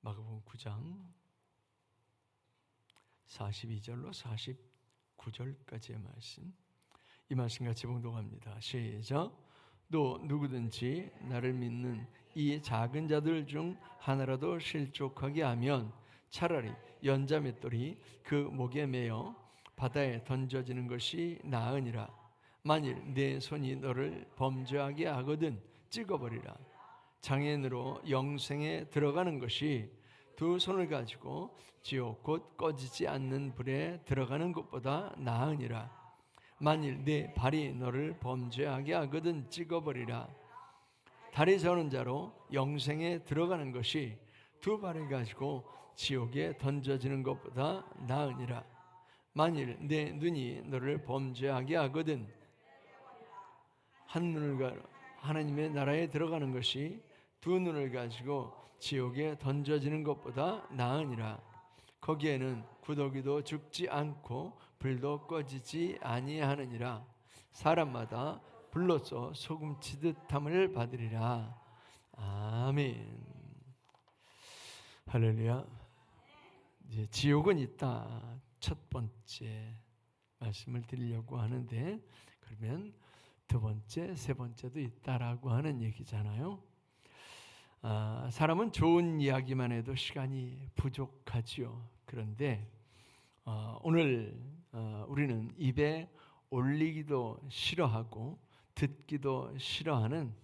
마가복음 9장 42절로 49절까지의 말씀, 이 말씀 같이 봉독합니다. 시작. 또 누구든지 나를 믿는 이 작은 자들 중 하나라도 실족하게 하면 차라리 연자 맷돌이 그 목에 매어 바다에 던져지는 것이 나으니라. 만일 내 손이 너를 범죄하게 하거든 찍어버리라. 장애인으로 영생에 들어가는 것이 두 손을 가지고 지옥 곧 꺼지지 않는 불에 들어가는 것보다 나으니라. 만일 내 발이 너를 범죄하게 하거든 찍어버리라. 다리 저는 자로 영생에 들어가는 것이 두 발을 가지고 지옥에 던져지는 것보다 나으니라. 만일 내 눈이 너를 범죄하게 하거든 한 눈을 가지고 하나님의 나라에 들어가는 것이 두 눈을 가지고 지옥에 던져지는 것보다 나으니라. 거기에는 구더기도 죽지 않고 불도 꺼지지 아니하느니라. 사람마다 불로써 소금치듯함을 받으리라. 아멘. 할렐루야. 이제 지옥은 있다, 첫 번째 말씀을 드리려고 하는데, 그러면 두 번째, 세 번째도 있다라고 하는 얘기잖아요. 사람은 좋은 이야기만 해도 시간이 부족하지요. 그런데 오늘 우리는 입에 올리기도 싫어하고 듣기도 싫어하는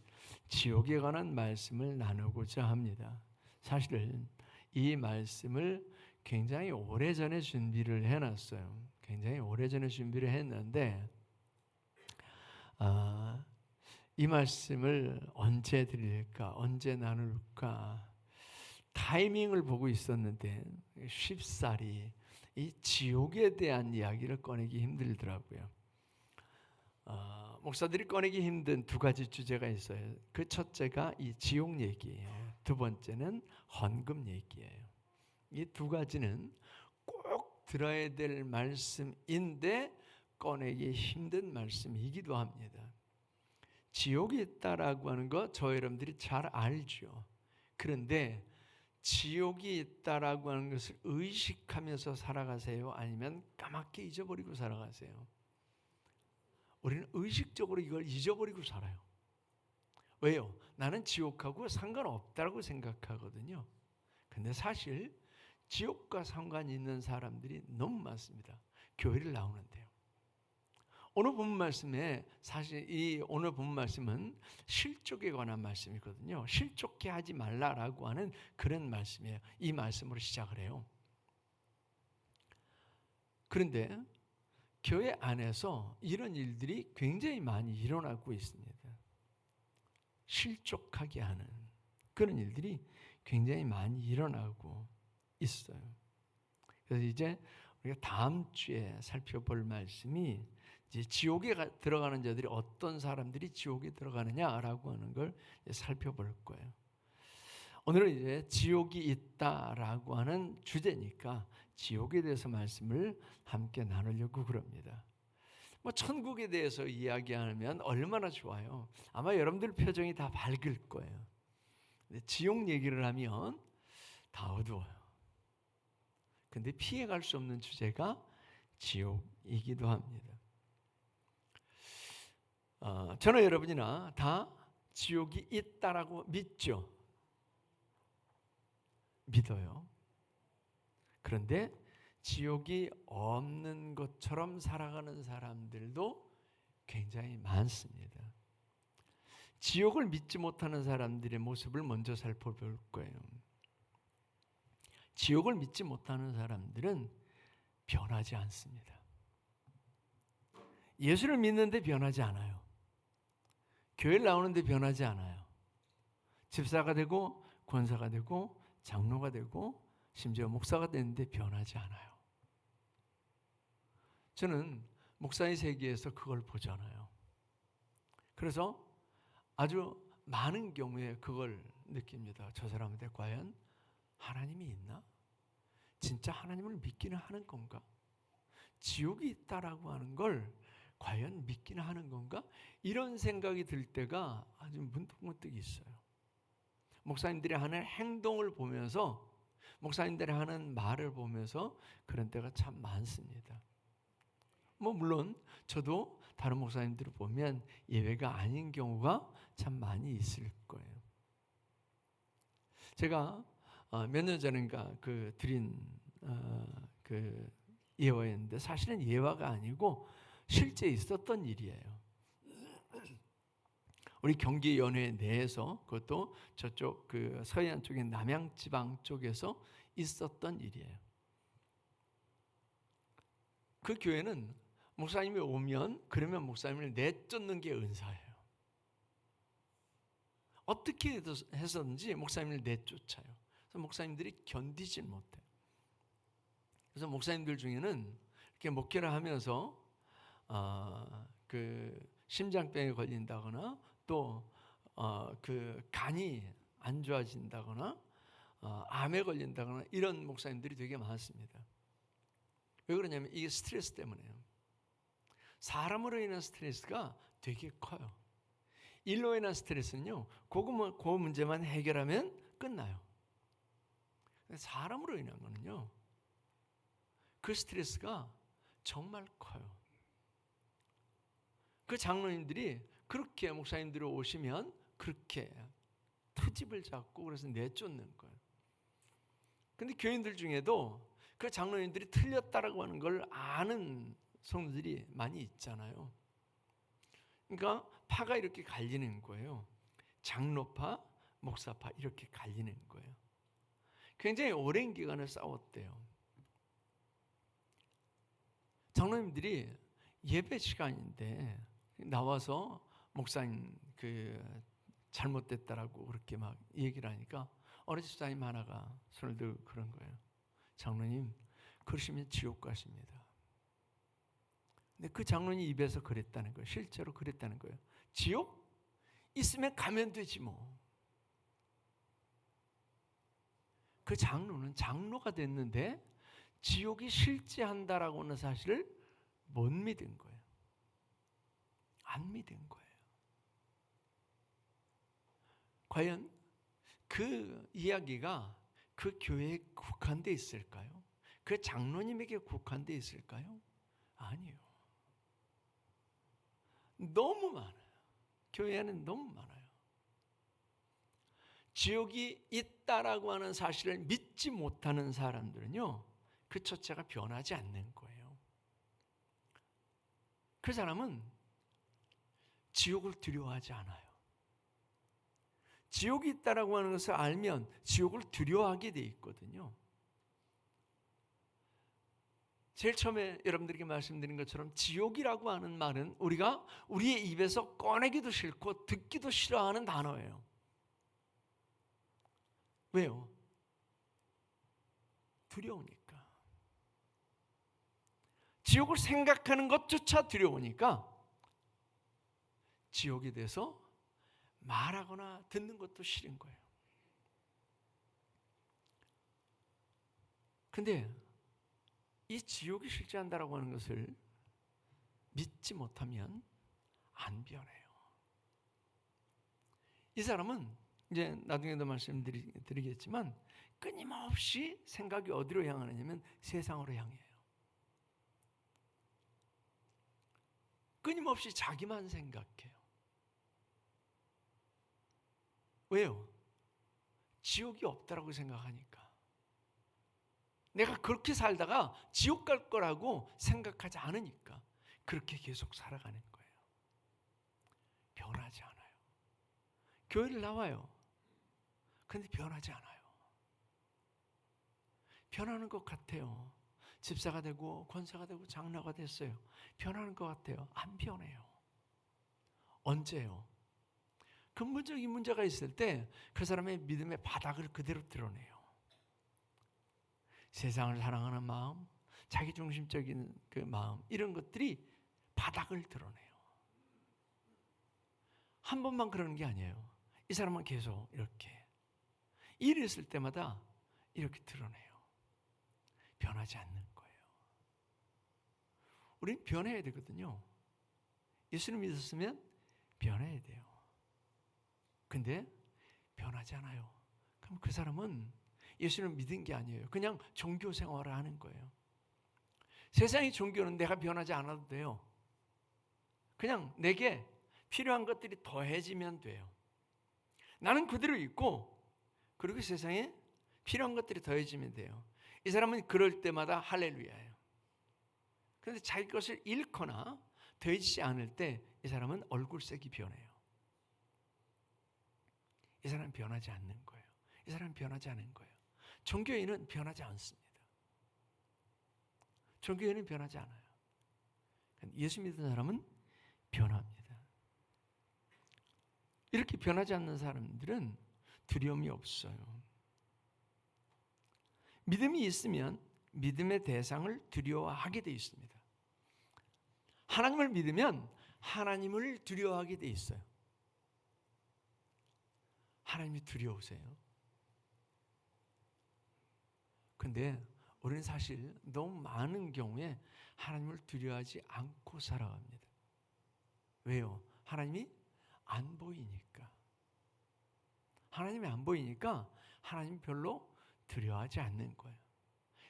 지옥에 관한 말씀을 나누고자 합니다. 사실은 이 말씀을 굉장히 오래전에 준비를 해놨어요. 굉장히 오래전에 준비를 했는데 이 말씀을 언제 드릴까, 언제 나눌까 타이밍을 보고 있었는데 쉽사리 이 지옥에 대한 이야기를 꺼내기 힘들더라고요. 목사들이 꺼내기 힘든 두 가지 주제가 있어요. 그 첫째가 이 지옥 얘기예요. 두 번째는 헌금 얘기예요. 이 두 가지는 꼭 들어야 될 말씀인데 꺼내기 힘든 말씀이기도 합니다. 지옥이 있다라고 하는 거 저 여러분들이 잘 알죠. 그런데 지옥이 있다라고 하는 것을 의식하면서 살아가세요? 아니면 까맣게 잊어버리고 살아가세요? 우리는 의식적으로 이걸 잊어버리고 살아요. 왜요? 나는 지옥하고 상관없다고 생각하거든요. 근데 사실 지옥과 상관이 있는 사람들이 너무 많습니다. 교회를 나오는데요. 오늘 본문 말씀에 사실 이 오늘 본문 말씀은 실족에 관한 말씀이거든요. 실족해 하지 말라라고 하는 그런 말씀이에요. 이 말씀으로 시작을 해요. 그런데 교회 안에서 이런 일들이 굉장히 많이 일어나고 있습니다. 실족하게 하는 그런 일들이 굉장히 많이 일어나고 있어요. 그래서 이제 우리가 다음 주에 살펴볼 말씀이 이제 지옥에 들어가는 자들이 어떤 사람들이 지옥에 들어가느냐라고 하는 걸 살펴볼 거예요. 오늘은 이제 지옥이 있다라고 하는 주제니까 지옥에 대해서 말씀을 함께 나누려고 그럽니다. 천국에 대해서 이야기하면 얼마나 좋아요. 아마 여러분들 표정이 다 밝을 거예요. 근데 지옥 얘기를 하면 다 어두워요. 근데 피해갈 수 없는 주제가 지옥이기도 합니다. 저는 여러분이나 다 지옥이 있다라고 믿죠? 믿어요. 그런데 지옥이 없는 것처럼 살아가는 사람들도 굉장히 많습니다. 지옥을 믿지 못하는 사람들의 모습을 먼저 살펴볼 거예요. 지옥을 믿지 못하는 사람들은 변하지 않습니다. 예수를 믿는데 변하지 않아요. 교회를 나오는데 변하지 않아요. 집사가 되고 권사가 되고 장로가 되고 심지어 목사가 되는데 변하지 않아요. 저는 목사의 세계에서 그걸 보잖아요. 그래서 아주 많은 경우에 그걸 느낍니다. 저 사람한테 과연 하나님이 있나? 진짜 하나님을 믿기는 하는 건가? 지옥이 있다라고 하는 걸 과연 믿기는 하는 건가? 이런 생각이 들 때가 아주 문득문득 있어요. 목사님들이 하는 행동을 보면서 목사님들이 하는 말을 보면서 그런 때가 참 많습니다. 물론 저도 다른 목사님들을 보면 예외가 아닌 경우가 참 많이 있을 거예요. 제가 몇 년 전인가 드린 그 예화였는데 사실은 예화가 아니고 실제 있었던 일이에요. 우리 경기 연회 내에서 그것도 저쪽 서해안 쪽의 남양지방 쪽에서 있었던 일이에요. 그 교회는 목사님이 오면 그러면 목사님을 내쫓는 게 은사예요. 어떻게 해서든지 목사님을 내쫓아요. 그래서 목사님들이 견디질 못해요. 그래서 목사님들 중에는 이렇게 목회를 하면서 심장병에 걸린다거나 또 간이 안 좋아진다거나 암에 걸린다거나 이런 목사님들이 되게 많습니다. 왜 그러냐면 이게 스트레스 때문에요. 사람으로 인한 스트레스가 되게 커요. 일로 인한 스트레스는요, 그 문제만 해결하면 끝나요. 사람으로 인한 거는요, 그 스트레스가 정말 커요. 그 장로님들이 그렇게 목사님들이 오시면 그렇게 트집을 잡고 그래서 내쫓는 거예요. 근데 교인들 중에도 그 장로님들이 틀렸다라고 하는 걸 아는 성도들이 많이 있잖아요. 그러니까 파가 이렇게 갈리는 거예요. 장로파, 목사파 이렇게 갈리는 거예요. 굉장히 오랜 기간을 싸웠대요. 장로님들이 예배 시간인데 나와서 목사님 잘못됐다라고 그렇게 막 얘기를 하니까 어느 집사님 하나가 손을 들고 그런 거예요. 장로님, 그러시면 지옥 가십니다. 근데 그 장로님 입에서 그랬다는 거예요. 실제로 그랬다는 거예요. 지옥? 있으면 가면 되지 뭐. 그 장로는 장로가 됐는데 지옥이 실제한다라고 하는 사실을 못 믿은 거예요. 안 믿은 거예요. 과연 그 이야기가 그 교회에 국한되어 있을까요? 그 장로님에게 국한되어 있을까요? 아니요. 너무 많아요. 교회에는 너무 많아요. 지옥이 있다라고 하는 사실을 믿지 못하는 사람들은요, 그 첫째가 변하지 않는 거예요. 그 사람은 지옥을 두려워하지 않아요. 지옥이 있다라고 하는 것을 알면 지옥을 두려워하게 돼 있거든요. 제일 처음에 여러분들에게 말씀드린 것처럼 지옥이라고 하는 말은 우리가 우리의 입에서 꺼내기도 싫고 듣기도 싫어하는 단어예요. 왜요? 두려우니까. 지옥을 생각하는 것조차 두려우니까 지옥에 대해서 말하거나 듣는 것도 싫은 거예요. 근데 이 지옥이 실제한다라고 하는 것을 믿지 못하면 안 변해요. 이 사람은 이제 나중에도 말씀드리겠지만 끊임없이 생각이 어디로 향하느냐면 세상으로 향해요. 끊임없이 자기만 생각해요. 왜요? 지옥이 없다라고 생각하니까. 내가 그렇게 살다가 지옥 갈 거라고 생각하지 않으니까 그렇게 계속 살아가는 거예요. 변하지 않아요. 교회를 나와요. 근데 변하지 않아요. 변하는 것 같아요. 집사가 되고 권사가 되고 장로가 됐어요. 변하는 것 같아요. 안 변해요. 언제요? 근본적인 문제가 있을 때 그 사람의 믿음의 바닥을 그대로 드러내요. 세상을 사랑하는 마음, 자기중심적인 그 마음, 이런 것들이 바닥을 드러내요. 한 번만 그러는 게 아니에요. 이 사람은 계속 이렇게 일이 있을 때마다 이렇게 드러내요. 변하지 않는 거예요. 우린 변해야 되거든요. 예수를 믿었으면 변해야 돼요. 근데 변하지 않아요. 그럼 그 사람은 예수를 믿은 게 아니에요. 그냥 종교 생활을 하는 거예요. 세상의 종교는 내가 변하지 않아도 돼요. 그냥 내게 필요한 것들이 더해지면 돼요. 나는 그대로 있고, 그리고 세상에 필요한 것들이 더해지면 돼요. 이 사람은 그럴 때마다 할렐루야예요. 그런데 자기 것을 잃거나 더해지지 않을 때 이 사람은 얼굴색이 변해요. 이 사람은 변하지 않는 거예요. 이 사람은 변하지 않은 거예요. 종교인은 변하지 않습니다. 종교인은 변하지 않아요. 예수 믿는 사람은 변합니다. 이렇게 변하지 않는 사람들은 두려움이 없어요. 믿음이 있으면 믿음의 대상을 두려워하게 돼 있습니다. 하나님을 믿으면 하나님을 두려워하게 돼 있어요. 하나님이 두려우세요? 근데 우리는 사실 너무 많은 경우에 하나님을 두려워하지 않고 살아갑니다. 왜요? 하나님이 안 보이니까. 하나님이 안 보이니까 하나님 별로 두려워하지 않는 거예요.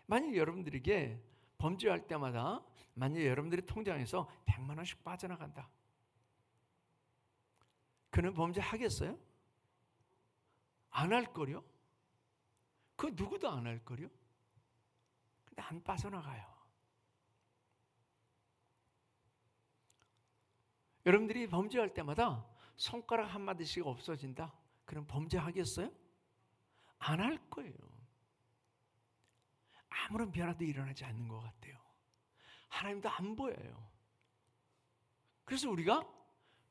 만약 여러분들에게 범죄할 때마다 만약 여러분들의 통장에서 100만 원씩 빠져나간다. 그는 범죄하겠어요? 안 할 거요? 그 누구도 안 할 거요? 근데 안 빠져나가요. 여러분들이 범죄할 때마다 손가락 한마디씩 없어진다. 그럼 범죄하겠어요? 안 할 거예요. 아무런 변화도 일어나지 않는 것 같아요. 하나님도 안 보여요. 그래서 우리가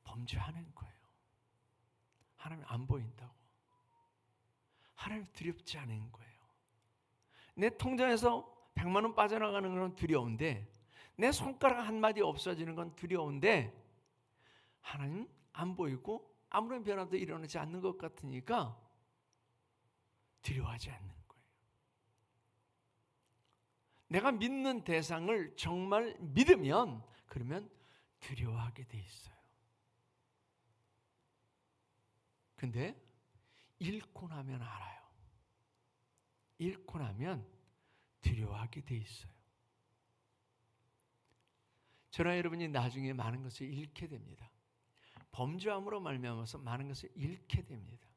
범죄하는 거예요. 하나님 안 보인다고. 하나님 두렵지 않은 거예요. 내 통장에서 100만 원 빠져나가는 건 두려운데 내 손가락 한마디 없어지는 건 두려운데 하나님 안 보이고 아무런 변화도 일어나지 않는 것 같으니까 두려워하지 않는 거예요. 내가 믿는 대상을 정말 믿으면 그러면 두려워하게 돼 있어요. 근데 잃고 나면 알아요. 잃고 나면 두려워하게 돼 있어요. 저나 여러분이 나중에 많은 것을 잃게 됩니다. 범죄함으로 말미암아서 많은 것을 잃게 됩니다.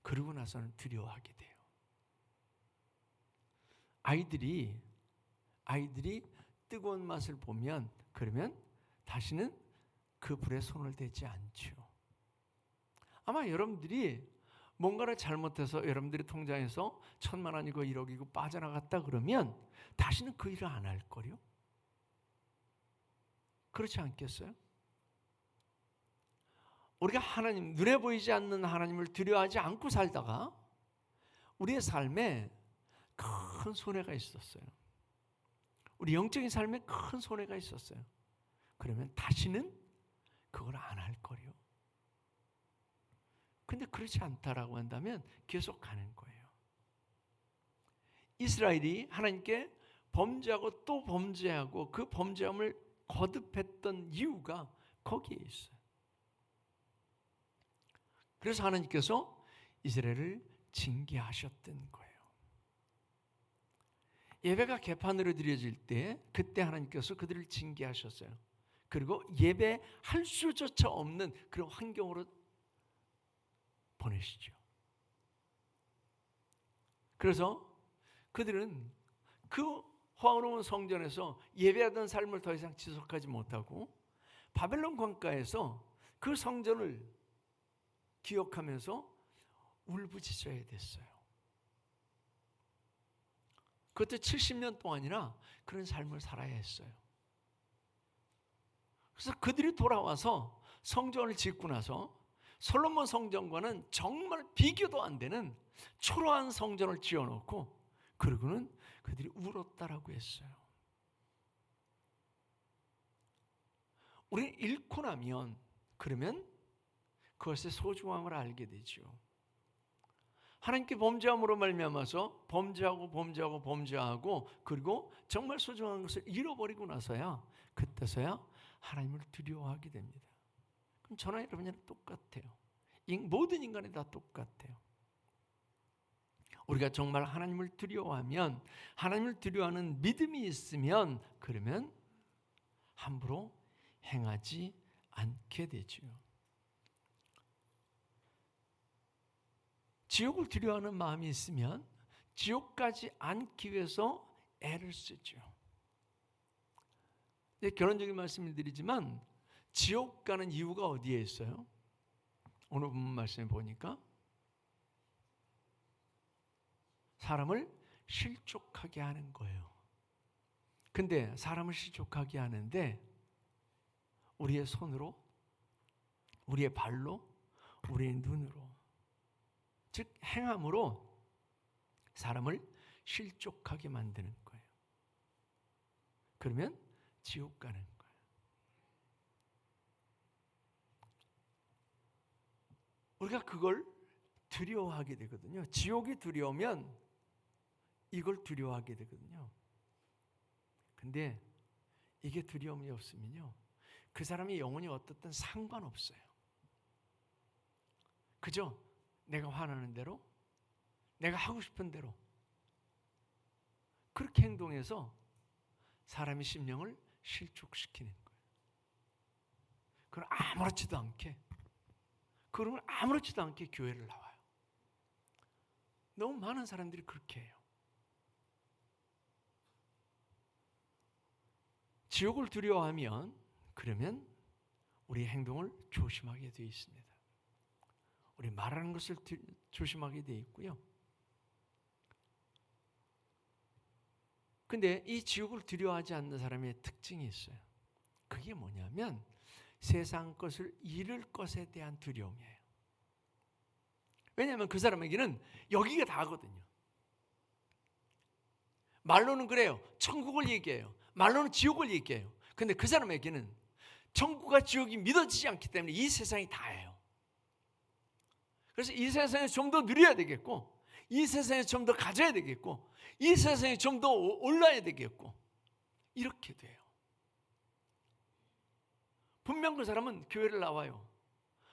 그러고 나서는 두려워하게 돼요. 아이들이 뜨거운 맛을 보면 그러면 다시는 그 불에 손을 대지 않죠. 아마 여러분들이 뭔가를 잘못해서 여러분들의 통장에서 1,000만 원이고 1억이고 빠져나갔다 그러면 다시는 그 일을 안 할 거요. 그렇지 않겠어요? 우리가 하나님, 눈에 보이지 않는 하나님을 두려워하지 않고 살다가 우리의 삶에 큰 손해가 있었어요. 우리 영적인 삶에 큰 손해가 있었어요. 그러면 다시는 그걸 안 할 거요. 근데 그렇지 않다라고 한다면 계속 가는 거예요. 이스라엘이 하나님께 범죄하고 또 범죄하고 그 범죄함을 거듭했던 이유가 거기에 있어요. 그래서 하나님께서 이스라엘을 징계하셨던 거예요. 예배가 개판으로 드려질 때 그때 하나님께서 그들을 징계하셨어요. 그리고 예배할 수조차 없는 그런 환경으로 보내시죠. 그래서 그들은 그 화로운 성전에서 예배하던 삶을 더 이상 지속하지 못하고 바벨론 관가에서 그 성전을 기억하면서 울부짖어야 됐어요. 그것도 70년 동안이나 그런 삶을 살아야 했어요. 그래서 그들이 돌아와서 성전을 짓고 나서 솔로몬 성전과는 정말 비교도 안 되는 초라한 성전을 지어놓고 그러고는 그들이 울었다라고 했어요. 우리는 잃고 나면 그러면 그것의 소중함을 알게 되죠. 하나님께 범죄함으로 말미암아서 범죄하고 그리고 정말 소중한 것을 잃어버리고 나서야 그때서야 하나님을 두려워하게 됩니다. 그럼 저나 여러분이랑 똑같아요. 모든 인간이 다 똑같아요. 우리가 정말 하나님을 두려워하면, 하나님을 두려워하는 믿음이 있으면, 그러면 함부로 행하지 않게 되지요. 지옥을 두려워하는 마음이 있으면 지옥 가지 않기 위해서 애를 쓰죠. 결론적인 말씀을 드리지만 지옥 가는 이유가 어디에 있어요? 오늘 본문 말씀에 보니까 사람을 실족하게 하는 거예요. 근데 사람을 실족하게 하는데 우리의 손으로, 우리의 발로, 우리의 눈으로, 즉 행함으로 사람을 실족하게 만드는 거예요. 그러면 지옥 가는 거예요. 우리가 그걸 두려워하게 되거든요. 지옥이 두려우면 이걸 두려워하게 되거든요. 근데 이게 두려움이 없으면요, 그 사람이 영혼이 어떻든 상관없어요. 그죠? 내가 화나는 대로, 내가 하고 싶은 대로 그렇게 행동해서 사람의 심령을 실족시키는 거예요. 그럼 아무렇지도 않게, 그러면 아무렇지도 않게 교회를 나와요. 너무 많은 사람들이 그렇게 해요. 지옥을 두려워하면 그러면 우리 행동을 조심하게 되어 있습니다. 우리 말하는 것을 조심하게 되어 있고요. 근데 이 지옥을 두려워하지 않는 사람의 특징이 있어요. 그게 뭐냐면 세상 것을 잃을 것에 대한 두려움이에요. 왜냐하면 그 사람에게는 여기가 다거든요. 말로는 그래요. 천국을 얘기해요. 말로는 지옥을 얘기해요. 근데 그 사람에게는 천국과 지옥이 믿어지지 않기 때문에 이 세상이 다예요. 그래서 이 세상에 좀 더 누려야 되겠고, 이 세상에 좀 더 가져야 되겠고, 이 세상에 좀 더 올라야 되겠고, 이렇게 돼요. 분명 그 사람은 교회를 나와요.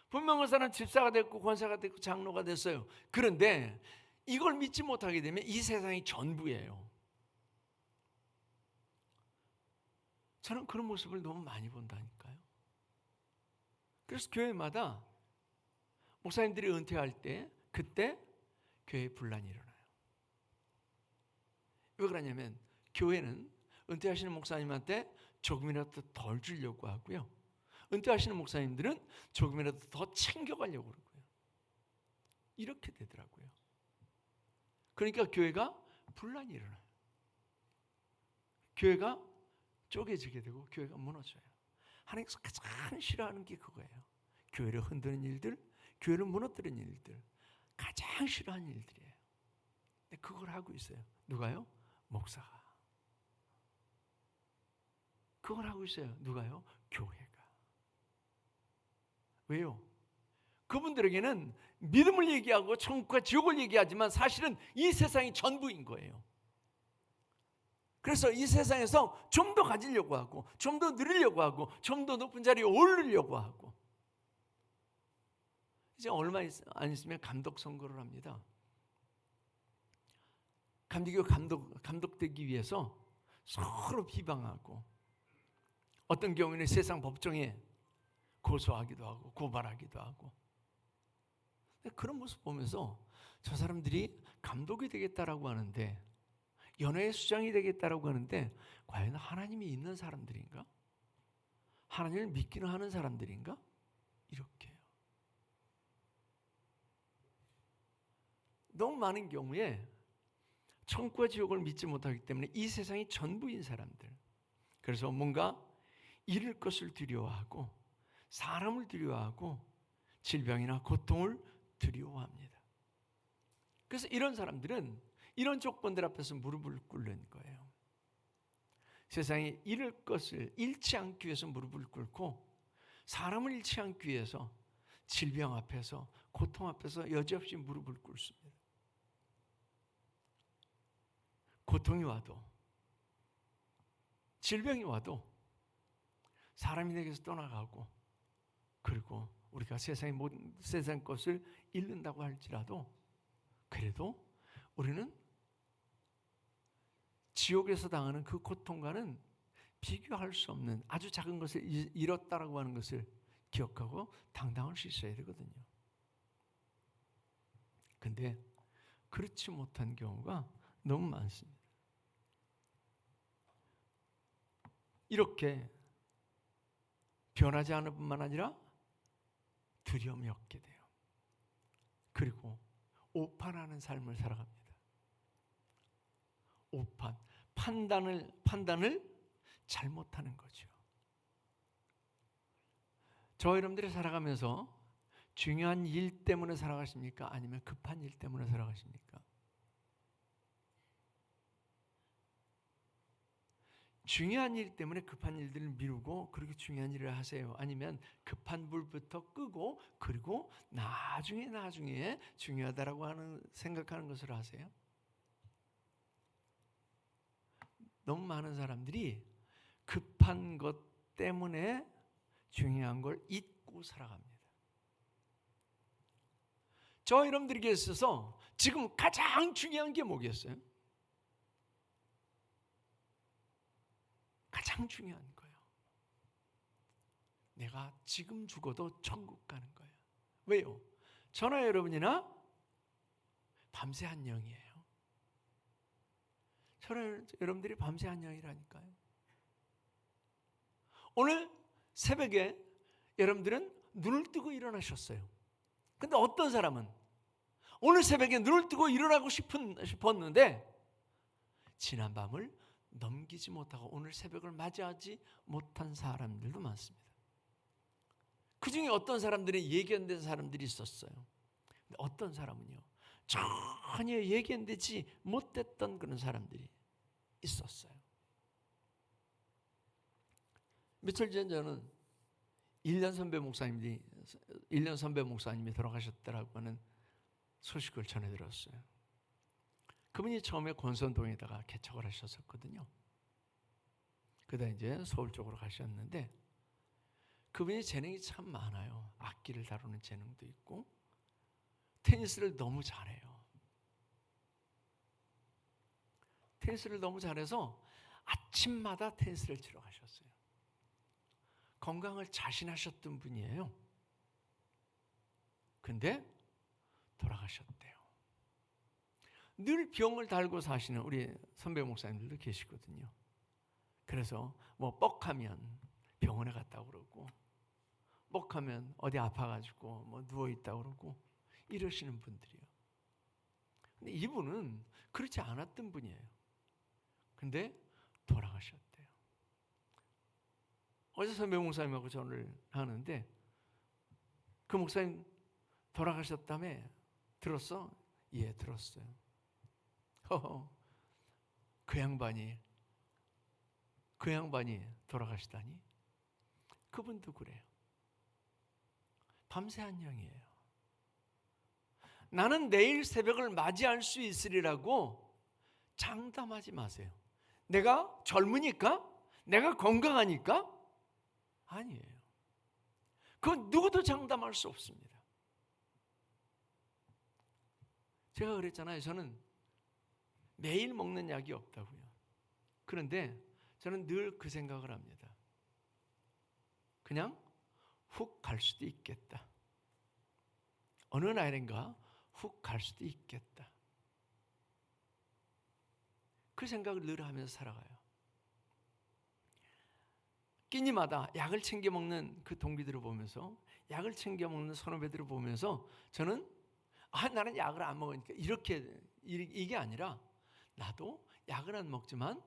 분명 그 사람은 집사가 됐고 권사가 됐고 장로가 됐어요. 그런데 이걸 믿지 못하게 되면 이 세상이 전부예요. 저는 그런 모습을 너무 많이 본다니까요. 그래서 교회마다 목사님들이 은퇴할 때 그때 교회에 분란이 일어나요. 왜 그러냐면 교회는 은퇴하시는 목사님한테 조금이라도 덜 주려고 하고요, 은퇴하시는 목사님들은 조금이라도 더 챙겨가려고 그러고요. 이렇게 되더라고요. 그러니까 교회가 분란이 일어나요. 교회가 쪼개지게 되고 교회가 무너져요. 하나님께서 가장 싫어하는 게 그거예요. 교회를 흔드는 일들, 교회를 무너뜨리는 일들, 가장 싫어하는 일들이에요. 근데 그걸 하고 있어요. 누가요? 목사가. 그걸 하고 있어요. 누가요? 교회가. 왜요? 그분들에게는 믿음을 얘기하고 천국과 지옥을 얘기하지만 사실은 이 세상이 전부인 거예요. 그래서 이 세상에서 좀 더 가지려고 하고, 좀 더 누리려고 하고, 좀 더 높은 자리에 오르려고 하고. 이제 얼마 안 있으면 감독 선거를 합니다. 감리교 감독되기 위해서 서로 비방하고, 어떤 경우에는 세상 법정에 고소하기도 하고 고발하기도 하고. 그런 모습 보면서 저 사람들이 감독이 되겠다라고 하는데, 연회의 수장이 되겠다라고 하는데 과연 하나님이 있는 사람들인가? 하나님을 믿기는 하는 사람들인가? 이렇게요. 너무 많은 경우에 천국과 지옥을 믿지 못하기 때문에 이 세상이 전부인 사람들, 그래서 뭔가 잃을 것을 두려워하고 사람을 두려워하고 질병이나 고통을 두려워합니다. 그래서 이런 사람들은 이런 조건들 앞에서 무릎을 꿇는 거예요. 세상에 잃을 것을 잃지 않기 위해서 무릎을 꿇고, 사람을 잃지 않기 위해서 질병 앞에서, 고통 앞에서 여지없이 무릎을 꿇습니다. 고통이 와도, 질병이 와도 사람이 내게서 떠나가고, 그리고 우리가 세상 것을 잃는다고 할지라도 그래도 우리는 지옥에서 당하는 그 고통과는 비교할 수 없는 아주 작은 것을 잃었다라고 하는 것을 기억하고 당당할 수 있어야 되거든요. 근데 그렇지 못한 경우가 너무 많습니다. 이렇게 변하지 않을 뿐만 아니라 두려움이 없게 돼요. 그리고 오판하는 삶을 살아갑니다. 오판, 판단을 잘못하는 거죠. 저 여러분들이 살아가면서 중요한 일 때문에 살아가십니까? 아니면 급한 일 때문에 살아가십니까? 중요한 일 때문에 급한 일들을 미루고 그렇게 중요한 일을 하세요? 아니면 급한 불부터 끄고 그리고 나중에 중요하다라고 생각하는 것을 하세요? 너무 많은 사람들이 급한 것 때문에 중요한 걸 잊고 살아갑니다. 저 여러분들에게 있어서 지금 가장 중요한 게 뭐겠어요? 가장 중요한 거예요. 내가 지금 죽어도 천국 가는 거예요. 왜요? 저나 여러분이나 밤새 한영이에요. 저는 여러분들이 밤새 한영이라니까요. 오늘 새벽에 여러분들은 눈을 뜨고 일어나셨어요. 근데 어떤 사람은 오늘 새벽에 눈을 뜨고 일어나고 싶었는데 지난 밤을 넘기지 못하고 오늘 새벽을 맞이하지 못한 사람들도 많습니다. 그 중에 어떤 사람들은 예견된 사람들이 있었어요. 근데 어떤 사람은요, 전혀 예견되지 못했던 그런 사람들이 있었어요. 며칠 전 저는 1년 선배 목사님이 돌아가셨다라고 하는 소식을 전해 들었어요. 그분이 처음에 권선동에다가 개척을 하셨었거든요. 그러다 이제 서울 쪽으로 가셨는데 그분이 재능이 참 많아요. 악기를 다루는 재능도 있고 테니스를 너무 잘해요. 테니스를 너무 잘해서 아침마다 테니스를 치러 가셨어요. 건강을 자신하셨던 분이에요. 근데 돌아가셨대요. 늘 병을 달고 사시는 우리 선배 목사님들도 계시거든요. 그래서 뭐 뻑하면 병원에 갔다 그러고 뻑하면 어디 아파가지고 뭐 누워있다 그러고 이러시는 분들이에요. 근데 이분은 그렇지 않았던 분이에요. 근데 돌아가셨대요. 어제 선배 목사님하고 전화를 하는데 그 목사님 돌아가셨다며? 들었어? 예, 들었어요. 그 양반이 돌아가시다니? 그분도 그래요. 밤새 한영이에요. 나는 내일 새벽을 맞이할 수 있으리라고 장담하지 마세요. 내가 젊으니까? 내가 건강하니까? 아니에요. 그건 누구도 장담할 수 없습니다. 제가 그랬잖아요. 저는 매일 먹는 약이 없다고요. 그런데 저는 늘 그 생각을 합니다. 그냥 훅 갈 수도 있겠다. 어느 날인가 훅 갈 수도 있겠다. 그 생각을 늘 하면서 살아가요. 끼니마다 약을 챙겨 먹는 그 동기들을 보면서 약을 챙겨 먹는 선후배들을 보면서 저는 나는 약을 안 먹으니까 이게 아니라 나도 약을 안 먹지만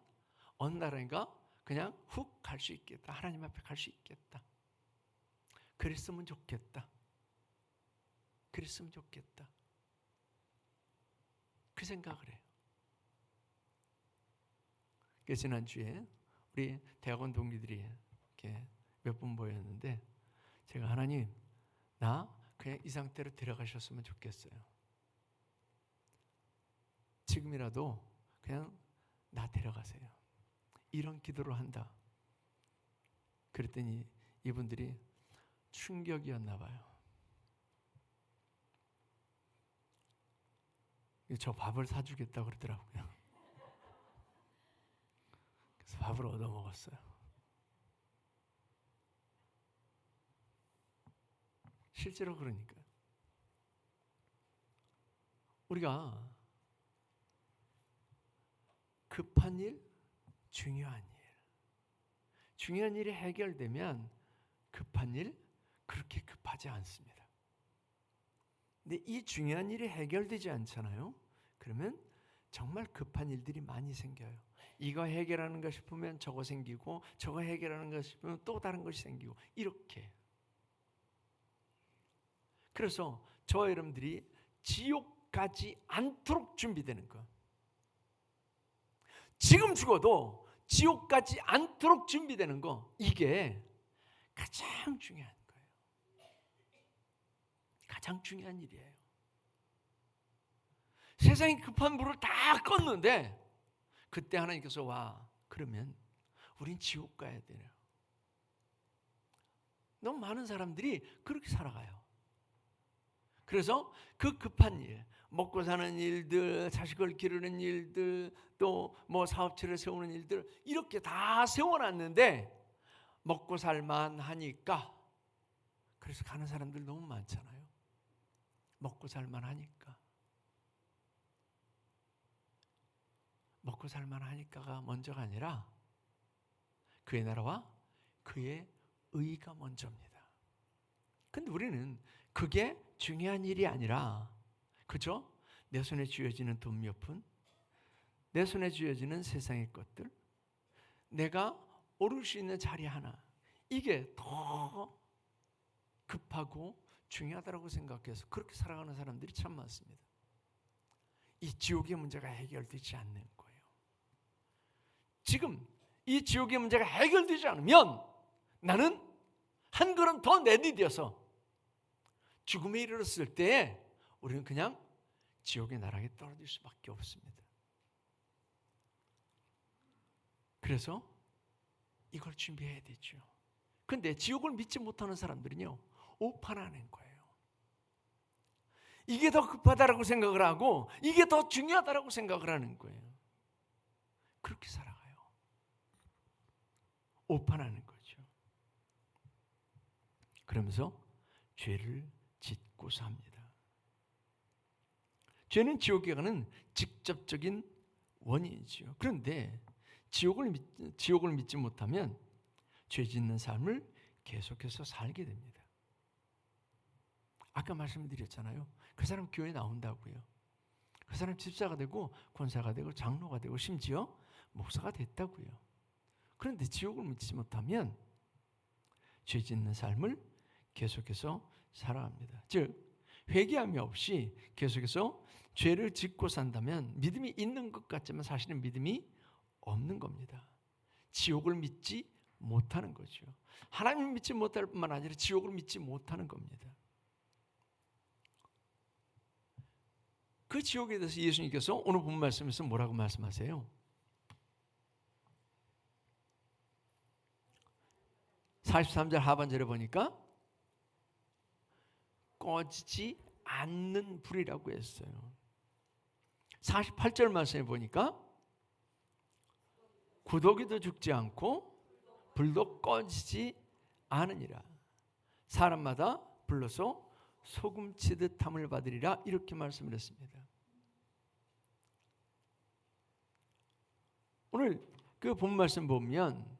어느 날인가 그냥 훅 갈 수 있겠다. 하나님 앞에 갈 수 있겠다. 그랬으면 좋겠다. 그랬으면 좋겠다. 그 생각을 해요. 그래서 지난주에 우리 대학원 동기들이 이렇게 몇 분 모였는데 제가 하나님 나 그냥 이 상태로 데려가셨으면 좋겠어요. 지금이라도 그냥 나 데려가세요. 이런 기도를 한다. 그랬더니 이분들이 충격이었나 봐요. 저 밥을 사주겠다고 그러더라고요. 그래서 밥을 얻어 먹었어요. 실제로 그러니까요. 우리가 급한 일, 중요한 일이 해결되면 급한 일 그렇게 급하지 않습니다. 근데 이 중요한 일이 해결되지 않잖아요. 그러면 정말 급한 일들이 많이 생겨요. 이거 해결하는가 싶으면 저거 생기고, 저거 해결하는가 싶으면 또 다른 것이 생기고, 이렇게. 그래서 저와 여러분들이 지옥 가지 않도록 준비되는 것, 지금 죽어도 지옥 가지 않도록 준비되는 거, 이게 가장 중요한 거예요. 가장 중요한 일이에요. 세상이 급한 불을 다 껐는데 그때 하나님께서 와, 그러면 우린 지옥 가야 돼요. 너무 많은 사람들이 그렇게 살아가요. 그래서 그 급한 일, 먹고 사는 일들, 자식을 기르는 일들, 또 뭐 사업체를 세우는 일들, 이렇게 다 세워놨는데 먹고 살만 하니까, 그래서 가는 사람들 너무 많잖아요. 먹고 살만 하니까. 먹고 살만 하니까가 먼저가 아니라 그의 나라와 그의 의가 먼저입니다. 근데 우리는 그게 중요한 일이 아니라, 그죠? 내 손에 쥐어지는 돈 몇 푼, 내 손에 쥐어지는 세상의 것들, 내가 오를 수 있는 자리 하나, 이게 더 급하고 중요하다고 생각해서 그렇게 살아가는 사람들이 참 많습니다. 이 지옥의 문제가 해결되지 않는 거예요. 지금 이 지옥의 문제가 해결되지 않으면 나는 한 걸음 더 내디뎌서 죽음에 이르렀을 때 우리는 그냥 지옥의 나락에 떨어질 수밖에 없습니다. 그래서 이걸 준비해야 되죠. 그런데 지옥을 믿지 못하는 사람들은요, 오판하는 거예요. 이게 더 급하다라고 생각을 하고 이게 더 중요하다라고 생각을 하는 거예요. 그렇게 살아가요. 오판하는 거죠. 그러면서 죄를 짓고 삽니다. 죄는 지옥에 가는 직접적인 원인이지요. 그런데 지옥을 믿지 못하면 죄 짓는 삶을 계속해서 살게 됩니다. 아까 말씀드렸잖아요. 그 사람 교회 나온다고요. 그 사람 집사가 되고 권사가 되고 장로가 되고 심지어 목사가 됐다고요. 그런데 지옥을 믿지 못하면 죄 짓는 삶을 계속해서 살아갑니다. 즉 회개함이 없이 계속해서 죄를 짓고 산다면 믿음이 있는 것 같지만 사실은 믿음이 없는 겁니다. 지옥을 믿지 못하는 거죠. 하나님을 믿지 못할 뿐만 아니라 지옥을 믿지 못하는 겁니다. 그 지옥에 대해서 예수님께서 오늘 본 말씀에서 뭐라고 말씀하세요? 43절 하반절에 보니까 꺼지지 않는 불이라고 했어요. 48절 말씀에 보니까 구더기도 죽지 않고 불도 꺼지지 않으니라. 사람마다 불러서 소금 치듯 함을 받으리라, 이렇게 말씀을 했습니다. 오늘 그 본 말씀 보면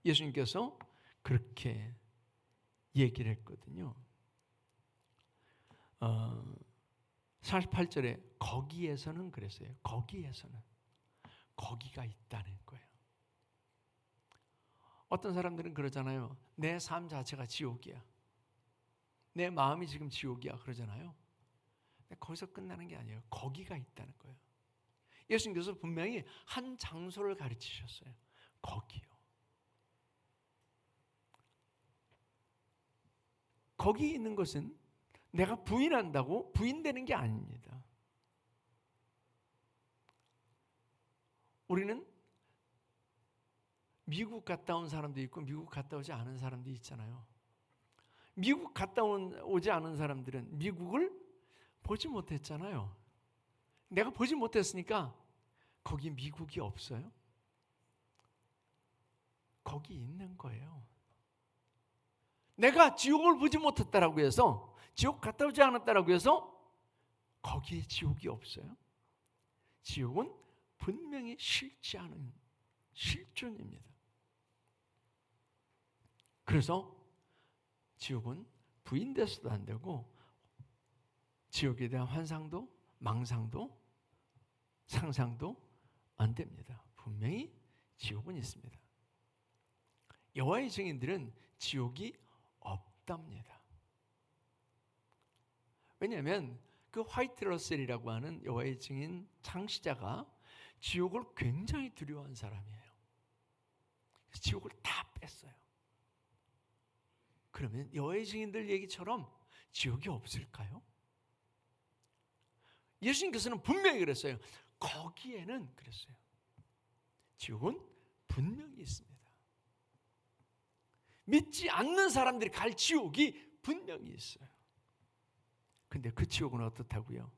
예수님께서 그렇게 얘기를 했거든요. 48절에 거기에서는 그랬어요. 거기에서는 거기가 있다는 거예요. 어떤 사람들은 그러잖아요. 내 삶 자체가 지옥이야. 내 마음이 지금 지옥이야 그러잖아요. 거기서 끝나는 게 아니에요. 거기가 있다는 거예요. 예수님께서 분명히 한 장소를 가르치셨어요. 거기요. 거기 있는 것은 내가 부인한다고 부인되는 게 아닙니다. 우리는 미국 갔다 온 사람도 있고 미국 갔다 오지 않은 사람도 있잖아요. 미국 갔다 오지 않은 사람들은 미국을 보지 못했잖아요. 내가 보지 못했으니까 거기 미국이 없어요? 거기 있는 거예요. 내가 지옥을 보지 못했다라고 해서, 지옥 갔다 오지 않았다라고 해서 거기에 지옥이 없어요? 지옥은 분명히 싫지 않은 실존입니다. 그래서 지옥은 부인돼서도 안 되고, 지옥에 대한 환상도 망상도 상상도 안 됩니다. 분명히 지옥은 있습니다. 여호와의 증인들은 지옥이 없답니다. 왜냐하면 그 화이트 러셀이라고 하는 여호와의 증인 창시자가 지옥을 굉장히 두려워한 사람이에요. 그래서 지옥을 다 뺐어요. 그러면 여호와의 증인들 얘기처럼 지옥이 없을까요? 예수님께서는 분명히 그랬어요. 거기에는 그랬어요. 지옥은 분명히 있습니다. 믿지 않는 사람들이 갈 지옥이 분명히 있어요. 근데 그 지옥은 어떻다고요?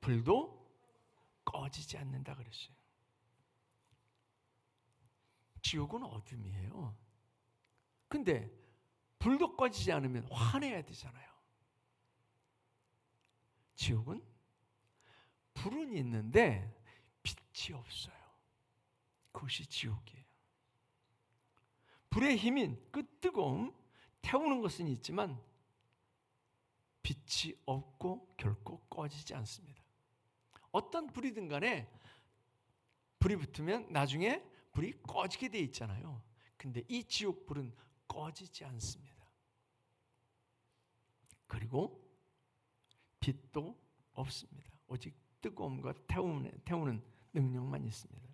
불도 꺼지지 않는다 그랬어요. 지옥은 어둠이에요. 근데 불도 꺼지지 않으면 화내야 되잖아요. 지옥은 불은 있는데 빛이 없어요. 그것이 지옥이에요. 불의 힘인 그 뜨거움, 태우는 것은 있지만 빛이 없고 결코 꺼지지 않습니다. 어떤 불이든 간에 불이 붙으면 나중에 불이 꺼지게 돼 있잖아요. 근데 이 지옥 불은 꺼지지 않습니다. 그리고 빛도 없습니다. 오직 뜨거움과 태우는 능력만 있습니다.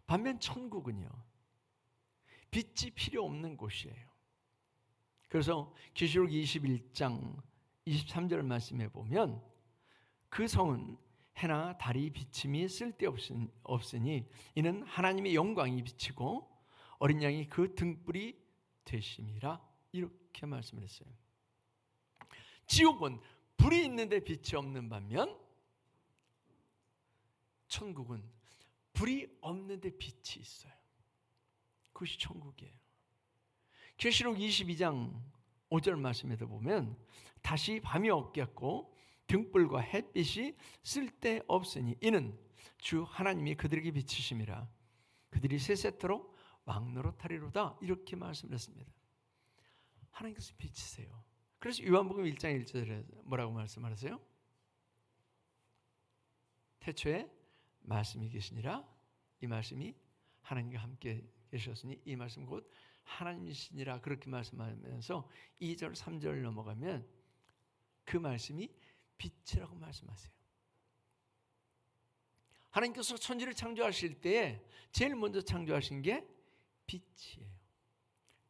반면 천국은요, 빛이 필요 없는 곳이에요. 그래서 계시록 21장 23절 말씀에 보면 그 성은 해나 달이 비침이 쓸데없으니 이는 하나님의 영광이 비치고 어린 양이 그 등불이 되심이라, 이렇게 말씀을 했어요. 지옥은 불이 있는데 빛이 없는 반면 천국은 불이 없는데 빛이 있어요. 그것이 천국이에요. 계시록 22장 5절 말씀에도 보면 다시 밤이 없겠고 등불과 햇빛이 쓸데없으니 이는 주 하나님이 그들에게 비치심이라 그들이 세세토록 왕노릇하리로다, 이렇게 말씀을 했습니다. 하나님께서 비치세요. 그래서 요한복음 1장 1절에 뭐라고 말씀하세요? 태초에 말씀이 계시니라, 이 말씀이 하나님과 함께 계셨으니 이 말씀 곧 하나님이시니라, 그렇게 말씀하면서 2절 3절 넘어가면 그 말씀이 빛이라고 말씀하세요. 하나님께서 천지를 창조하실 때에 제일 먼저 창조하신 게 빛이에요.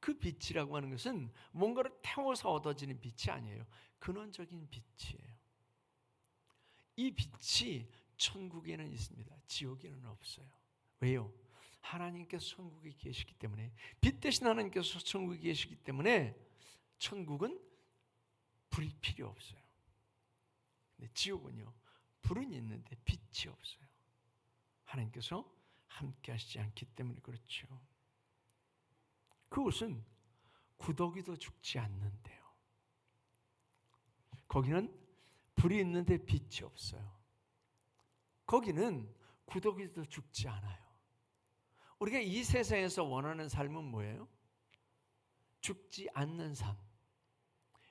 그 빛이라고 하는 것은 뭔가를 태워서 얻어지는 빛이 아니에요. 근원적인 빛이에요. 이 빛이 천국에는 있습니다. 지옥에는 없어요. 왜요? 하나님께서 천국에 계시기 때문에, 빛 대신 하나님께서 천국에 계시기 때문에 천국은 불이 필요 없어요. 근데 지옥은요, 불은 있는데 빛이 없어요. 하나님께서 함께 하시지 않기 때문에 그렇죠. 그것은 구더기도 죽지 않는데요. 거기는 불이 있는데 빛이 없어요. 거기는 구더기도 죽지 않아요. 우리가 이 세상에서 원하는 삶은 뭐예요? 죽지 않는 삶,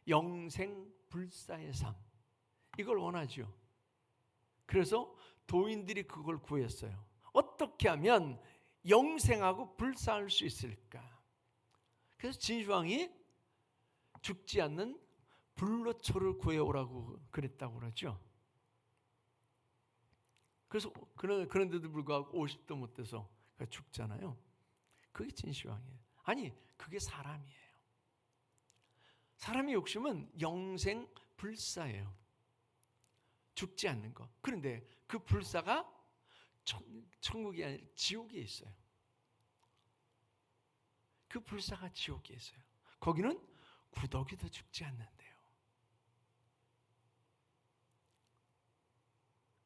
영생불사의 삶, 이걸 원하죠. 그래서 도인들이 그걸 구했어요. 어떻게 하면 영생하고 불사할 수 있을까? 그래서 진주왕이 죽지 않는 불로초를 구해오라고 그랬다고 그러죠. 그래서 그런데도 불구하고 50도 못 돼서 죽잖아요. 그게 진시황이에요. 아니, 그게 사람이에요. 사람의 욕심은 영생 불사예요. 죽지 않는 것. 그런데 그 불사가 천국이 아니라 지옥에 있어요. 그 불사가 지옥에 있어요. 거기는 구더기도 죽지 않는데요.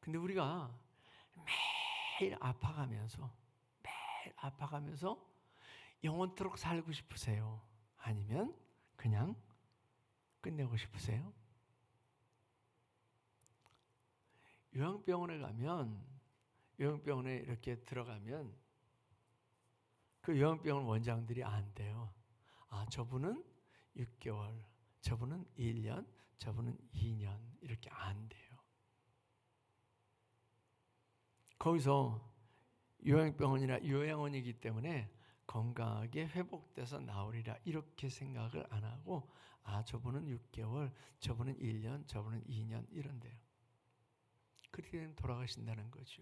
근데 우리가 매일 아파가면서 영원토록 살고 싶으세요? 아니면 그냥 끝내고 싶으세요? 요양병원에 이렇게 들어가면 그 요양병원 원장들이 안돼요. 저분은 6개월, 저분은 1년, 저분은 2년 이렇게 안돼요. 거기서 요양병원이나 요양원이기 때문에 건강하게 회복돼서 나오리라 이렇게 생각을 안 하고 저분은 6개월, 저분은 1년, 저분은 2년 이런데요. 그렇게 되면 돌아가신다는 거죠.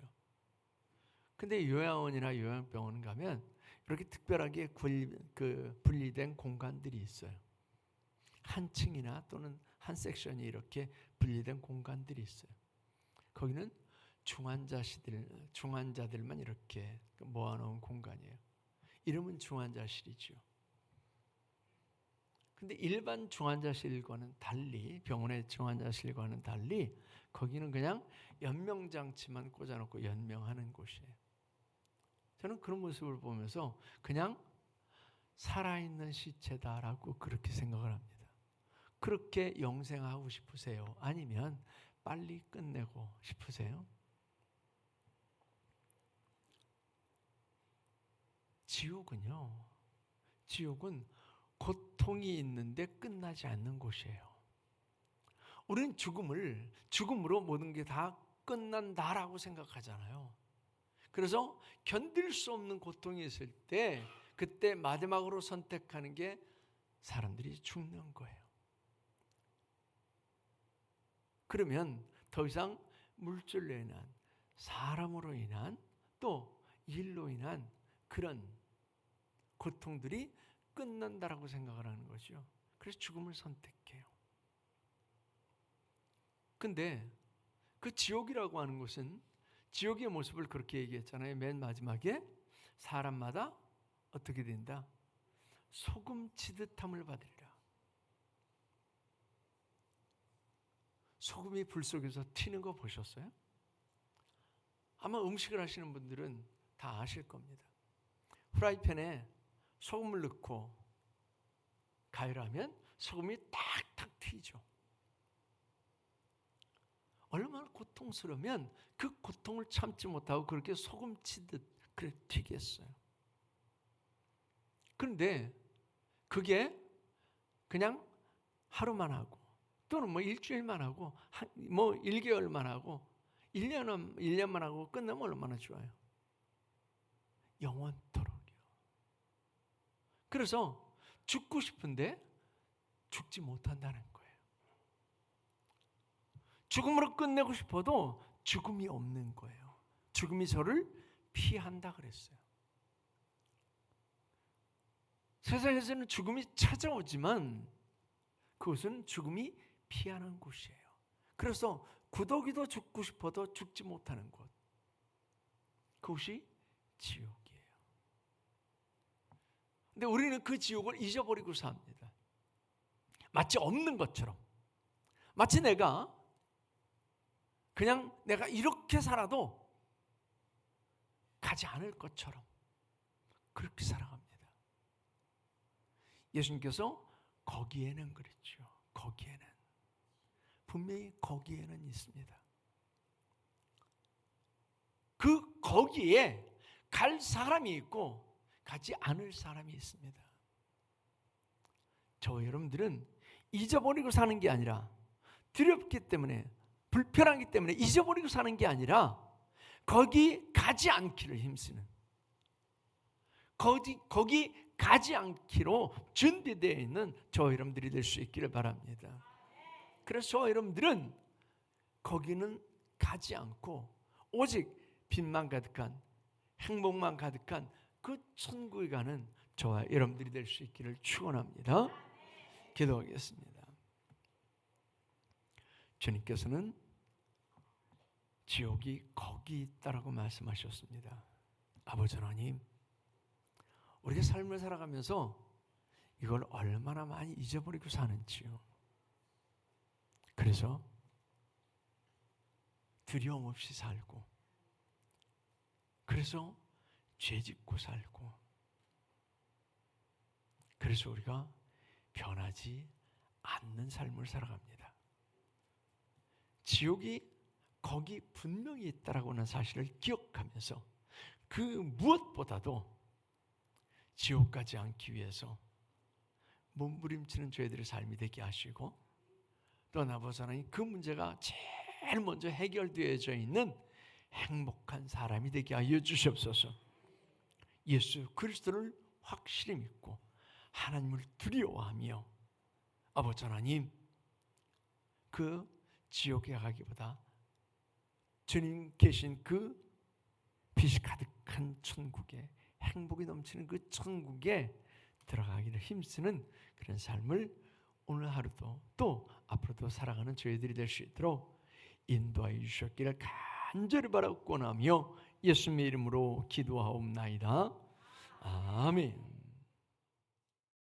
근데 요양원이나 요양병원 가면 이렇게 특별하게 분리된 공간들이 있어요. 한 층이나 또는 한 섹션이 이렇게 분리된 공간들이 있어요. 거기는 중환자들만 이렇게 모아놓은 공간이에요. 이름은 중환자실이죠. 근데 일반 중환자실과는 달리, 병원의 중환자실과는 달리 거기는 그냥 연명장치만 꽂아놓고 연명하는 곳이에요. 저는 그런 모습을 보면서 그냥 살아있는 시체다라고 그렇게 생각을 합니다. 그렇게 영생하고 싶으세요? 아니면 빨리 끝내고 싶으세요? 지옥은 고통이 있는데 끝나지 않는 곳이에요. 우리는 죽음으로 모든 게 다 끝난다라고 생각하잖아요. 그래서 견딜 수 없는 고통이 있을 때 그때 마지막으로 선택하는 게 사람들이 죽는 거예요. 그러면 더 이상 물질로 인한, 사람으로 인한, 또 일로 인한 그런 고통들이 끝난다라고 생각을 하는 거죠. 그래서 죽음을 선택해요. 근데 그 지옥이라고 하는 것은 지옥의 모습을 그렇게 얘기했잖아요. 맨 마지막에 사람마다 어떻게 된다? 소금 치듯함을 받으리라. 소금이 불 속에서 튀는 거 보셨어요? 아마 음식을 하시는 분들은 다 아실 겁니다. 프라이팬에 소금을 넣고 가열하면 소금이 탁탁 튀죠. 얼마나 고통스러우면 그 고통을 참지 못하고 그렇게 소금 치듯 그래 튀겠어요. 그런데 그게 그냥 하루만 하고 또는 일주일만 하고 1개월만 하고 1년만 하고 끝나면 얼마나 좋아요. 영원토록이요. 그래서 죽고 싶은데 죽지 못한다는 거예요. 죽음으로 끝내고 싶어도 죽음이 없는 거예요. 죽음이 저를 피한다 그랬어요. 세상에서는 죽음이 찾아오지만 그것은 죽음이 피하는 곳이에요. 그래서 구더기도 죽고 싶어도 죽지 못하는 곳, 그것이 지옥이에요. 근데 우리는 그 지옥을 잊어버리고 삽니다. 마치 없는 것처럼, 마치 내가 이렇게 살아도 가지 않을 것처럼 그렇게 살아갑니다. 예수님께서 거기에는 그랬죠. 분명히 거기에는 있습니다. 거기에 갈 사람이 있고 가지 않을 사람이 있습니다. 여러분들은 잊어버리고 사는 게 아니라, 두렵기 때문에, 불편하기 때문에 잊어버리고 사는 게 아니라 거기 가지 않기를 힘쓰는, 거기 가지 않기로 준비되어 있는 여러분들이 될 수 있기를 바랍니다. 그래서 여러분들은 거기는 가지 않고 오직 빛만 가득한, 행복만 가득한 그 천국에 가는 저와 여러분들이 될 수 있기를 축원합니다. 기도하겠습니다. 주님께서는 지옥이 거기 있다라고 말씀하셨습니다. 아버지 하나님, 우리가 삶을 살아가면서 이걸 얼마나 많이 잊어버리고 사는지요. 그래서 두려움 없이 살고, 그래서 죄 짓고 살고, 그래서 우리가 변하지 않는 삶을 살아갑니다. 지옥이 거기 분명히 있다라고 하는 사실을 기억하면서 그 무엇보다도 지옥 가지 않기 위해서 몸부림치는 저희들의 삶이 되게 하시고, 또 아버지 하나님 그 문제가 제일 먼저 해결되어져 있는 행복한 사람이 되게 하여 주시옵소서. 예수 그리스도를 확실히 믿고 하나님을 두려워하며, 아버지 하나님 그 지옥에 가기보다 주님 계신 그 빛이 가득한 천국에, 행복이 넘치는 그 천국에 들어가기를 힘쓰는 그런 삶을 오늘 하루도 또 앞으로도 살아가는 저희들이 될 수 있도록 인도하여 주셨기를 간절히 바라고 원하며 예수님의 이름으로 기도하옵나이다. 아멘.